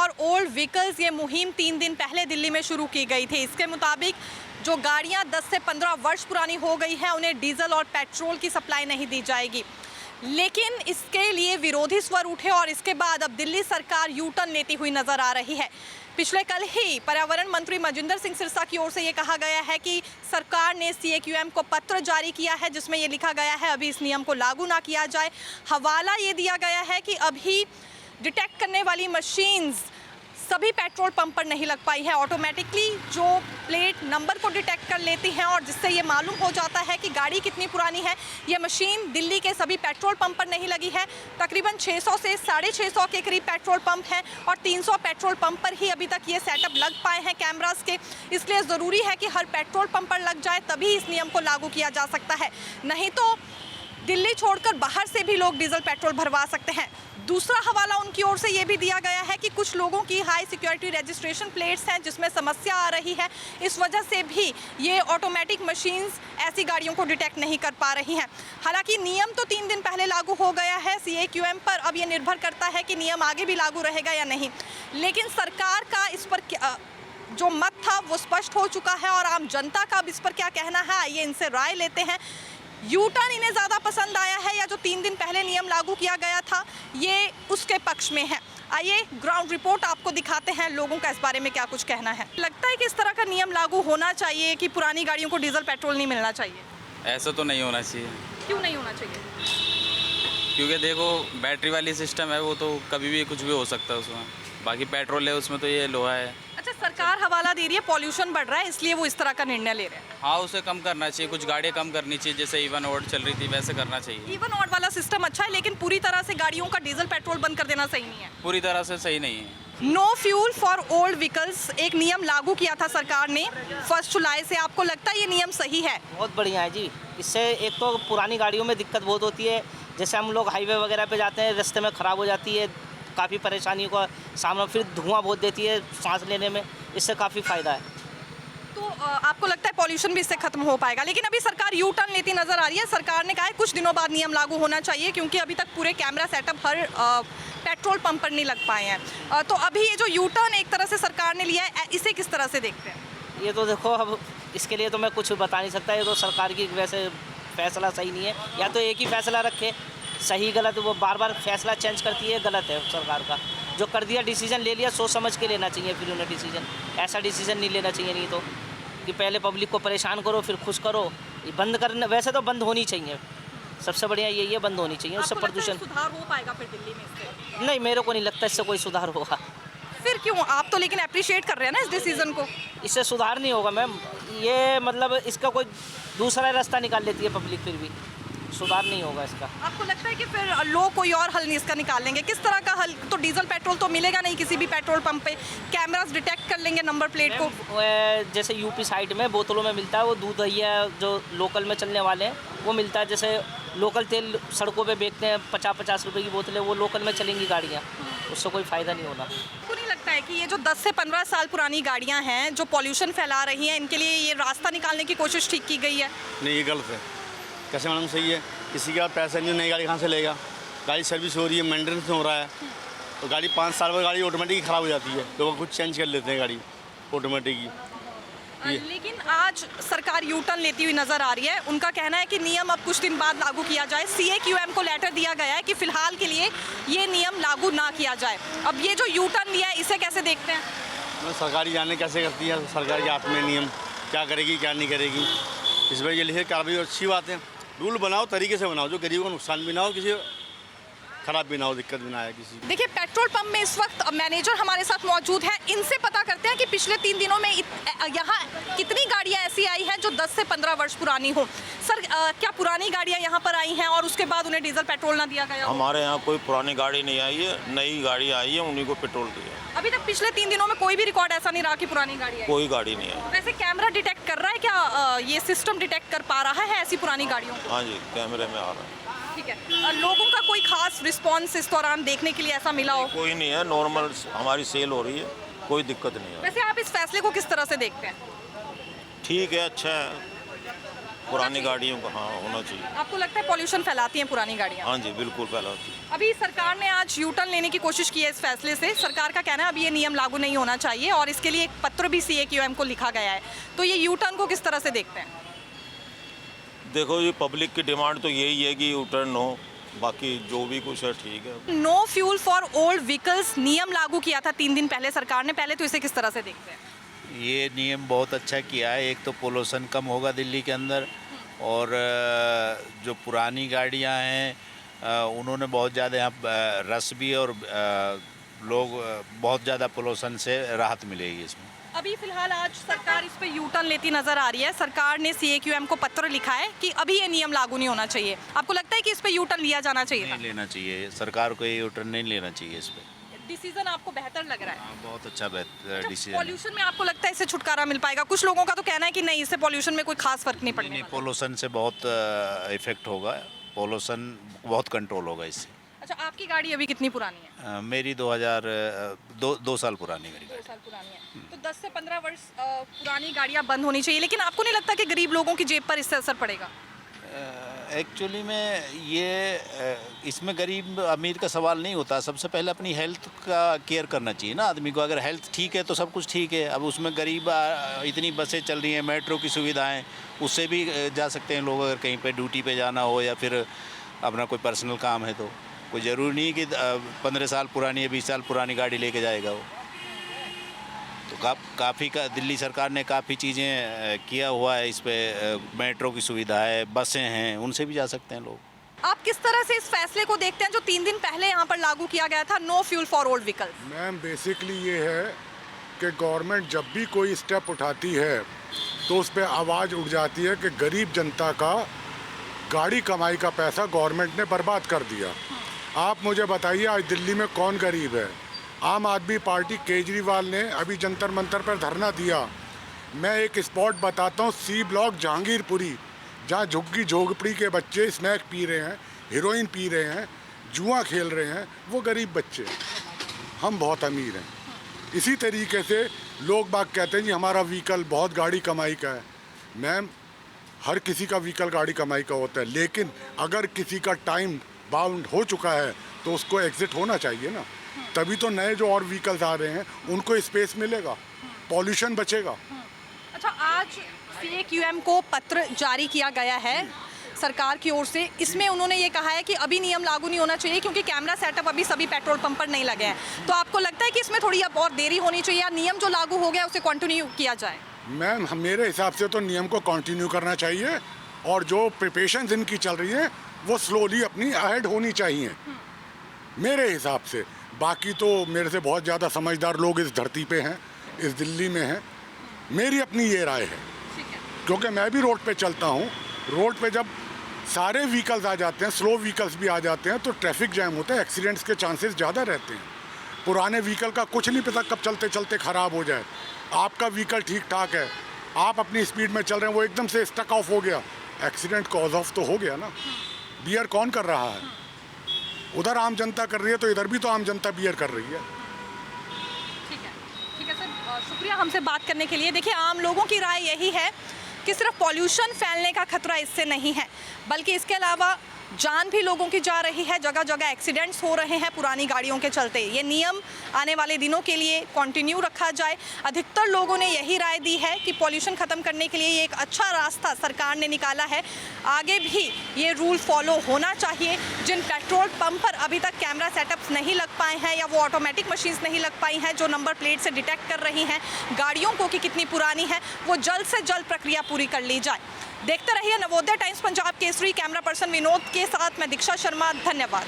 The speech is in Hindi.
फॉर ओल्ड व्हीकल्स ये मुहिम 3 दिन पहले दिल्ली में शुरू की गई थी। इसके मुताबिक जो गाड़ियां 10 से 15 वर्ष पुरानी हो गई हैं उन्हें डीजल और पेट्रोल की सप्लाई नहीं दी जाएगी। लेकिन इसके लिए विरोधी स्वर उठे और इसके बाद अब दिल्ली सरकार यू टर्न लेती हुई नजर आ रही है। पिछले कल ही पर्यावरण मंत्री मजिंदर सिंह सिरसा की ओर से ये कहा गया है कि सरकार ने CAQM को पत्र जारी किया है जिसमें ये लिखा गया है अभी इस नियम को लागू ना किया जाए। हवाला ये दिया गया है कि अभी डिटेक्ट करने वाली मशीन्स सभी पेट्रोल पंप पर नहीं लग पाई है। ऑटोमेटिकली जो प्लेट नंबर को डिटेक्ट कर लेती हैं और जिससे ये मालूम हो जाता है कि गाड़ी कितनी पुरानी है। ये मशीन दिल्ली के सभी पेट्रोल पंप पर नहीं लगी है। तकरीबन 600 से 650 के करीब पेट्रोल पंप हैं और 300 पेट्रोल पंप पर ही अभी तक ये सेटअप लग पाए हैं कैमरास के। इसलिए ज़रूरी है कि हर पेट्रोल पंप पर लग जाए तभी इस नियम को लागू किया जा सकता है, नहीं तो दिल्ली छोड़कर बाहर से भी लोग डीजल पेट्रोल भरवा सकते हैं। दूसरा हवाला उनकी ओर से ये भी दिया गया है कि कुछ लोगों की हाई सिक्योरिटी रजिस्ट्रेशन प्लेट्स हैं जिसमें समस्या आ रही है। इस वजह से भी ये ऑटोमेटिक मशीन्स ऐसी गाड़ियों को डिटेक्ट नहीं कर पा रही हैं। हालांकि नियम तो 3 दिन पहले लागू हो गया है CAQM पर। अब ये निर्भर करता है कि नियम आगे भी लागू रहेगा या नहीं। लेकिन सरकार का इस पर जो मत था वो स्पष्ट हो चुका है और आम जनता का अब इस पर क्या कहना है, आइए इनसे राय लेते हैं। यू टर्न इन्हें ज़्यादा पसंद आया है या जो 3 दिन पहले नियम लागू किया गया था ये उसके पक्ष में है। आइए ग्राउंड रिपोर्ट आपको दिखाते हैं लोगों का इस बारे में क्या कुछ कहना है। लगता है कि इस तरह का नियम लागू होना चाहिए कि पुरानी गाड़ियों को डीजल पेट्रोल नहीं मिलना चाहिए? ऐसा तो नहीं होना चाहिए। क्यों नहीं होना चाहिए? क्योंकि देखो बैटरी वाली सिस्टम है वो तो कभी भी कुछ भी हो सकता है उसमें। बाकी पेट्रोल है उसमें तो ये लोहा है। अच्छा, सरकार हवाला दे रही है पॉल्यूशन बढ़ रहा है इसलिए वो इस तरह का निर्णय ले रहे हैं। हाँ, उसे कम करना चाहिए, कुछ गाड़ियाँ कम करनी चाहिए, जैसे इवन ऑड चल रही थी वैसे करना चाहिए। इवन ऑड वाला सिस्टम अच्छा है लेकिन पूरी तरह से गाड़ियों का डीजल पेट्रोल बंद कर देना सही नहीं है। पूरी तरह से सही नहीं है। No fuel for old vehicles एक नियम लागू किया था सरकार ने 1 जुलाई से। आपको लगता है ये नियम सही है? बहुत बढ़िया है जी। इससे एक तो पुरानी गाड़ियों में दिक्कत बहुत होती है, जैसे हम लोग हाईवे वगैरह पे जाते हैं रास्ते में ख़राब हो जाती है, काफ़ी परेशानियों का सामना, फिर धुआं बहुत देती है सांस लेने में, इससे काफ़ी फ़ायदा है। तो आपको लगता है पॉल्यूशन भी इससे खत्म हो पाएगा? लेकिन अभी सरकार यू टर्न लेती नजर आ रही है। सरकार ने कहा है कुछ दिनों बाद नियम लागू होना चाहिए क्योंकि अभी तक पूरे कैमरा सेटअप हर पेट्रोल पंप पर नहीं लग पाए हैं। तो अभी ये जो यू टर्न एक तरह से सरकार ने लिया है इसे किस तरह से देखते हैं? ये तो देखो, अब इसके लिए तो मैं कुछ बता नहीं सकता। ये तो सरकार की वैसे फैसला सही नहीं है, या तो एक ही फैसला रखे, सही गलत वो बार बार फैसला चेंज करती है, गलत है सरकार का। जो कर दिया डिसीजन ले लिया, सोच समझ के लेना चाहिए फिर उन्हें डिसीजन। ऐसा डिसीजन नहीं लेना चाहिए, नहीं तो कि पहले पब्लिक को परेशान करो फिर खुश करो। ये बंद करने वैसे तो बंद होनी चाहिए, सबसे बढ़िया ये बंद होनी चाहिए। उससे प्रदूषण सुधार हो पाएगा फिर दिल्ली में इससे? नहीं, मेरे को नहीं लगता इससे कोई सुधार होगा। फिर क्यों? आप तो लेकिन अप्रिशिएट कर रहे हैं ना इस डिसीजन को। इससे सुधार नहीं होगा मैम, ये मतलब इसका कोई दूसरा रास्ता निकाल लेती है पब्लिक, फिर भी सुधार नहीं होगा इसका। आपको लगता है कि फिर लोग कोई और हल नहीं इसका निकाल लेंगे? किस तरह का हल? तो डीजल पेट्रोल तो मिलेगा नहीं किसी भी पेट्रोल पंप पे, कैमरास डिटेक्ट कर लेंगे नंबर प्लेट को। जैसे यूपी साइड में बोतलों में मिलता है वो दूध दहिया, जो लोकल में चलने वाले हैं वो मिलता है। जैसे लोकल तेल सड़कों पे बेचते हैं 50-50 रुपए की बोतलें, वो लोकल में चलेंगी गाड़ियाँ, उससे कोई फ़ायदा नहीं होना। आपको नहीं लगता है कि ये जो 10 से 15 साल पुरानी गाड़ियाँ हैं जो पॉल्यूशन फैला रही हैं इनके लिए ये रास्ता निकालने की कोशिश ठीक की गई है? नहीं, ये गलत है। कैसे मैडम सही है? किसी का पैसा नहीं, नई गाड़ी कहाँ से लेगा? गाड़ी सर्विस हो रही है, मेंटेनेंस हो रहा है, तो गाड़ी 5 साल बाद गाड़ी ऑटोमेटिक ही ख़राब हो जाती है, तो वो कुछ चेंज कर लेते हैं गाड़ी ऑटोमेटिक ही। लेकिन आज सरकार यू टर्न लेती हुई नज़र आ रही है। उनका कहना है कि नियम अब कुछ दिन बाद लागू किया जाए। CAQM को लेटर दिया गया है कि फ़िलहाल के लिए ये नियम लागू ना किया जाए। अब ये जो यू टर्न लिया है इसे कैसे देखते हैं? सरकारी जाने कैसे करती है, सरकार के हाथ में नियम क्या करेगी क्या नहीं करेगी। इस वजह ये लिखे कार्रवाई अच्छी बात है। रूल बनाओ, तरीके से बनाओ, जो गरीबों को नुकसान भी ना हो, किसी खराब भी ना हो, दिक्कत भी ना आए किसी। देखिए, पेट्रोल पंप में इस वक्त मैनेजर हमारे साथ मौजूद हैं। इनसे पता करते हैं कि पिछले 3 दिनों में यहाँ कितनी गाड़ियाँ ऐसी आई हैं जो 10 से 15 वर्ष पुरानी हो। सर, क्या पुरानी गाड़ियाँ यहाँ पर आई हैं और उसके बाद उन्हें डीजल पेट्रोल ना दिया गया? हमारे यहाँ कोई पुरानी गाड़ी नहीं आई है, नई गाड़ी आई है, उन्हीं को पेट्रोल दिया। अभी तक पिछले 3 दिनों में कोई भी रिकॉर्ड ऐसा नहीं रहा कि पुरानी गाड़ी है? कोई गाड़ी नहीं आई। वैसे कैमरा डिटेक्ट कर रहा है क्या? ये सिस्टम डिटेक्ट कर पा रहा है ऐसी पुरानी गाड़ियों को? हाँ जी, कैमरे में आ रहा है। ठीक है। लोगों का कोई खास रिस्पॉन्स इस दौरान देखने के लिए ऐसा मिला हो? कोई नहीं है, नॉर्मल हमारी सेल हो रही है, कोई दिक्कत नहीं है। वैसे आप इस फैसले को किस तरह से देखते हैं? ठीक है, अच्छा है। पुरानी गाड़ियों का हाँ होना चाहिए। आपको लगता है पॉल्यूशन फैलाती हैं पुरानी गाड़ियाँ? हाँ जी बिल्कुल फैलाती है। अभी सरकार ने आज यू टर्न लेने की कोशिश की है इस फैसले से। सरकार का कहना है अब ये नियम लागू नहीं होना चाहिए और इसके लिए एक पत्र भी CAQM को लिखा गया है। तो ये यू टर्न को किस तरह से देखते हैं? देखो ये पब्लिक की डिमांड तो यही है कि यू टर्न हो, बाकी जो भी कुछ है ठीक है। No fuel for old vehicles नियम लागू किया था 3 दिन पहले सरकार ने, पहले तो इसे किस तरह से देखते हैं? ये नियम बहुत अच्छा किया है। एक तो पोल्यूशन कम होगा दिल्ली के अंदर, और जो पुरानी गाड़ियां हैं उन्होंने बहुत ज़्यादा यहाँ रस भी, और लोग बहुत ज़्यादा पोल्यूशन से राहत मिलेगी इसमें। अभी फिलहाल आज सरकार इस पे यू टर्न लेती नजर आ रही है। सरकार ने CAQM को पत्र लिखा है कि अभी ये नियम लागू नहीं होना चाहिए। आपको लगता है कि इस पे यू टर्न लिया जाना चाहिए? नहीं लेना चाहिए, सरकार को ये यूटर्न नहीं लेना चाहिए इस पर। डिसीजन आपको बेहतर लग रहा है? बहुत अच्छा डिसीजन। पॉल्यूशन में आपको लगता है इससे छुटकारा मिल पाएगा? कुछ लोगों का तो कहना है कि नहीं, इससे पॉल्यूशन में कोई खास फर्क नहीं पड़ने नहीं, वाला। पोल्यूशन से बहुत इफेक्ट होगा, पोल्यूशन बहुत कंट्रोल होगा इससे। अच्छा, आपकी गाड़ी अभी कितनी पुरानी है? मेरी 2 साल पुरानी मेरी 2 साल पुरानी है। तो 10 से 15 वर्ष पुरानी गाड़ियाँ बंद होनी चाहिए, लेकिन आपको नहीं लगता कि गरीब लोगों की जेब पर इससे असर पड़ेगा? एक्चुअली में ये इसमें गरीब अमीर का सवाल नहीं होता। सबसे पहले अपनी हेल्थ का केयर करना चाहिए ना आदमी को। अगर हेल्थ ठीक है तो सब कुछ ठीक है। अब उसमें गरीब इतनी बसें चल रही हैं, मेट्रो की सुविधाएं, उससे भी जा सकते हैं लोग अगर कहीं पे ड्यूटी पे जाना हो या फिर अपना कोई पर्सनल काम है तो। कोई ज़रूरी नहीं कि 15 साल पुरानी या 20 साल पुरानी गाड़ी लेके जाएगा वो। तो काफ़ी दिल्ली सरकार ने काफ़ी चीज़ें किया हुआ है इस पे। मेट्रो की सुविधा है, बसें हैं, उनसे भी जा सकते हैं लोग। आप किस तरह से इस फैसले को देखते हैं जो 3 दिन पहले यहाँ पर लागू किया गया था, no fuel for old vehicles? Ma'am basically ये है कि गवर्नमेंट जब भी कोई स्टेप उठाती है तो उस पर आवाज़ उठ जाती है कि गरीब जनता का गाड़ी कमाई का पैसा गवर्नमेंट ने बर्बाद कर दिया। आप मुझे बताइए आज दिल्ली में कौन गरीब है? आम आदमी पार्टी केजरीवाल ने अभी जंतर मंतर पर धरना दिया। मैं एक स्पॉट बताता हूँ, C ब्लॉक जहांगीरपुरी, जहाँ झुग्गी झोंपड़ी के बच्चे स्नैक पी रहे हैं, हेरोइन पी रहे हैं, जुआ खेल रहे हैं, वो गरीब बच्चे। हम बहुत अमीर हैं। इसी तरीके से लोग बाग कहते हैं जी हमारा व्हीकल बहुत गाड़ी कमाई का है। मैम हर किसी का व्हीकल गाड़ी कमाई का होता है, लेकिन अगर किसी का टाइम बाउंड हो चुका है तो उसको एग्जिट होना चाहिए ना। तभी तो नए जो और व्हीकल्स आ रहे हैं उनको स्पेस मिलेगा, पॉल्यूशन बचेगा। अच्छा, आज CAQM को पत्र जारी किया गया है सरकार की ओर से। इसमें उन्होंने ये कहा है कि अभी नियम लागू नहीं होना चाहिए क्योंकि कैमरा सेटअप अभी सभी पेट्रोल पंप पर नहीं लगे हैं। तो आपको लगता है कि इसमें थोड़ी अब और देरी होनी चाहिए या नियम जो लागू हो गया उसे कंटिन्यू किया जाए? मैम मेरे हिसाब से तो नियम को कंटिन्यू करना चाहिए और जो प्रिपरेशंस इनकी चल रही है वो स्लोली अपनी अहेड होनी चाहिए मेरे हिसाब से। बाकी तो मेरे से बहुत ज़्यादा समझदार लोग इस धरती पे हैं, इस दिल्ली में हैं। मेरी अपनी ये राय है क्योंकि मैं भी रोड पे चलता हूँ। रोड पे जब सारे व्हीकल्स आ जाते हैं, स्लो व्हीकल्स भी आ जाते हैं, तो ट्रैफिक जैम होता है, एक्सीडेंट्स के चांसेस ज़्यादा रहते हैं। पुराने व्हीकल का कुछ नहीं पता कब चलते चलते ख़राब हो जाए। आपका व्हीकल ठीक ठाक है, आप अपनी स्पीड में चल रहे हैं, वो एकदम से स्टक ऑफ हो गया, एक्सीडेंट कॉज ऑफ तो हो गया ना। बियर कौन कर रहा है? उधर आम जनता कर रही है तो इधर भी तो आम जनता बियर कर रही है। ठीक है सर, शुक्रिया हमसे बात करने के लिए। देखिए, आम लोगों की राय यही है कि सिर्फ पॉल्यूशन फैलने का खतरा इससे नहीं है, बल्कि इसके अलावा जान भी लोगों की जा रही है, जगह जगह एक्सीडेंट्स हो रहे हैं पुरानी गाड़ियों के चलते। ये नियम आने वाले दिनों के लिए कंटिन्यू रखा जाए। अधिकतर लोगों ने यही राय दी है कि पॉल्यूशन ख़त्म करने के लिए ये एक अच्छा रास्ता सरकार ने निकाला है। आगे भी ये रूल फॉलो होना चाहिए। जिन पेट्रोल पंप पर अभी तक कैमरा सेटअप्स नहीं लग पाए हैं या वो ऑटोमेटिक मशीन्स नहीं लग पाई हैं जो नंबर प्लेट से डिटेक्ट कर रही हैं गाड़ियों को कि कितनी पुरानी है, वो जल्द से जल्द प्रक्रिया पूरी कर ली जाए। देखते रहिए Navodaya times Punjab Kesari. Camera person Vinod के साथ मैं दीक्षा शर्मा, धन्यवाद।